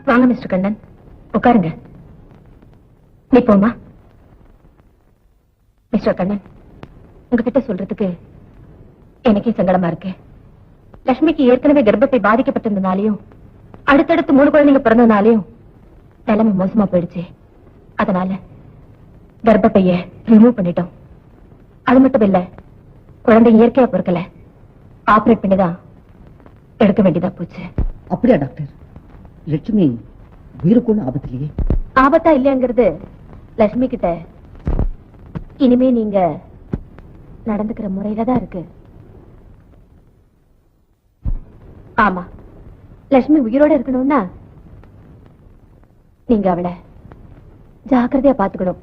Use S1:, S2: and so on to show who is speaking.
S1: வாங்க மிஸ்டர் கண்ணன், உட்காருங்க. நீ போமா. மிஸ்டர் கண்ணன், உங்ககிட்ட சொல்றதுக்கு எனக்கே சங்கடமா இருக்கு. லட்சுமிக்கு ஏற்கனவே கர்ப்பப்பை பாதிக்கப்பட்டிருந்தனாலையும் அடுத்தடுத்து 3 குழந்தைங்க பிறந்ததுனாலையும் நிலைமை மோசமா போயிடுச்சு. அதனால கர்ப்பப்பைய ரிமூவ் பண்ணிட்டோம். அது மட்டும் இல்ல, குழந்தை இயற்கையா பிறக்கல, ஆபரேட் பண்ணிதான் எடுக்க வேண்டியதா போச்சு.
S2: அப்படியா டாக்டர்? லட்சுமி உயிருக்கும் ஆபத்திலேயே?
S1: ஆபத்தா இல்லையாங்கிறது லட்சுமி கிட்ட இனிமே நீங்க நடந்துக்கிற முறையில தான் இருக்கு. ஆமா, லட்சுமி உயிரோட இருக்கணும்னா நீங்க அவளை ஜாக்கிரதையா பாத்துக்கணும்.